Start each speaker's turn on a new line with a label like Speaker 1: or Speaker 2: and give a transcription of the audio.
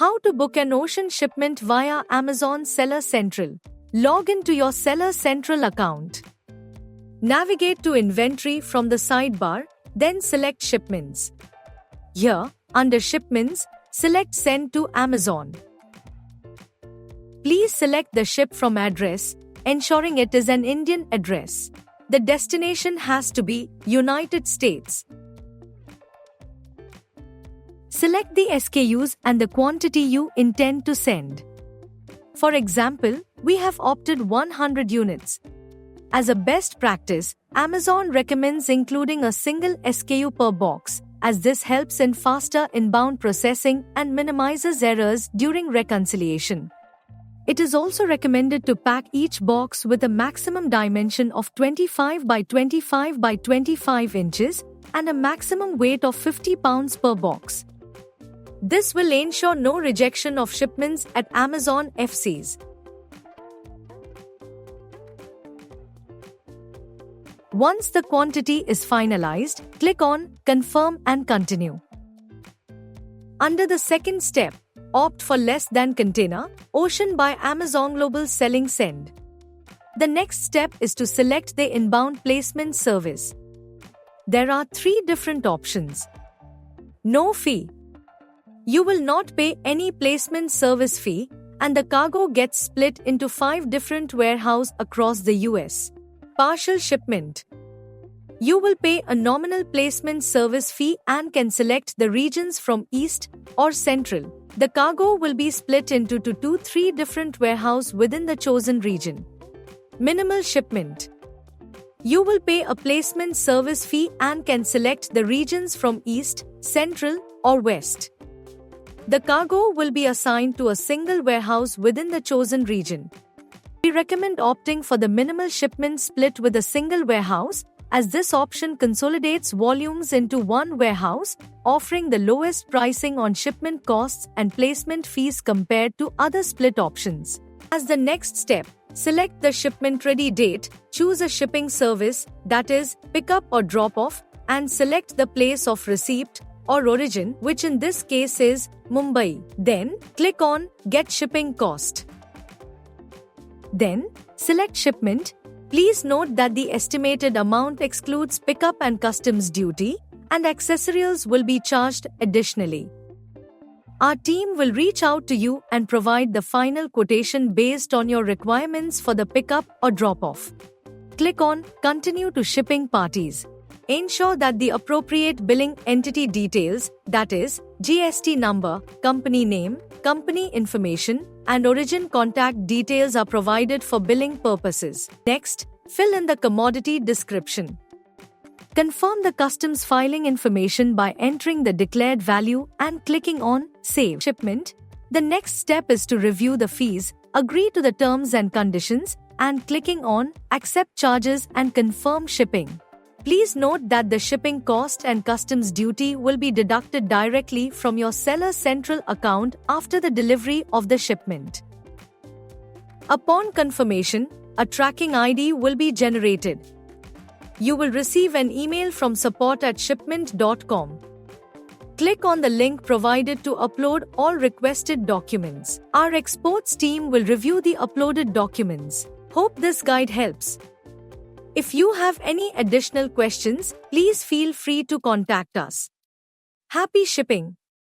Speaker 1: How to book an ocean shipment via Amazon Seller Central. Log into your Seller Central account. Navigate to Inventory from the sidebar, then select Shipments. Here, under Shipments, select Send to Amazon. Please select the ship from address, ensuring it is an Indian address. The destination has to be United States. Select the SKUs and the quantity you intend to send. For example, we have opted 100 units. As a best practice, Amazon recommends including a single SKU per box, as this helps in faster inbound processing and minimizes errors during reconciliation. It is also recommended to pack each box with a maximum dimension of 25 by 25 by 25 inches and a maximum weight of 50 pounds per box. This will ensure no rejection of shipments at Amazon FCs. Once the quantity is finalized, click on Confirm and Continue. Under the second step, opt for Less Than Container, Ocean by Amazon Global Selling Send. The next step is to select the inbound placement service. There are 3 different options. No fee. You will not pay any placement service fee, and the cargo gets split into 5 different warehouses across the US. Partial shipment. You will pay a nominal placement service fee and can select the regions from East or Central. The cargo will be split into 2 to 3 different warehouses within the chosen region. Minimal shipment. You will pay a placement service fee and can select the regions from East, Central, or West. The cargo will be assigned to a single warehouse within the chosen region. We recommend opting for the minimal shipment split with a single warehouse, as this option consolidates volumes into one warehouse, offering the lowest pricing on shipment costs and placement fees compared to other split options. As the next step, select the shipment ready date, choose a shipping service, that is, pickup or drop-off, and select the place of receipt or origin, which in this case is Mumbai. Then, click on Get Shipping Cost. Then, select Shipment. Please note that the estimated amount excludes pickup and customs duty, and accessories will be charged additionally. Our team will reach out to you and provide the final quotation based on your requirements for the pickup or drop-off. Click on Continue to Shipping Parties. Ensure that the appropriate billing entity details, that is, GST number, company name, company information, and origin contact details are provided for billing purposes. Next, fill in the commodity description. Confirm the customs filing information by entering the declared value and clicking on Save Shipment. The next step is to review the fees, agree to the terms and conditions, and clicking on Accept Charges and Confirm Shipping. Please note that the shipping cost and customs duty will be deducted directly from your Seller Central account after the delivery of the shipment. Upon confirmation, a tracking ID will be generated. You will receive an email from support@shipment.com. Click on the link provided to upload all requested documents. Our exports team will review the uploaded documents. Hope this guide helps. If you have any additional questions, please feel free to contact us. Happy shipping!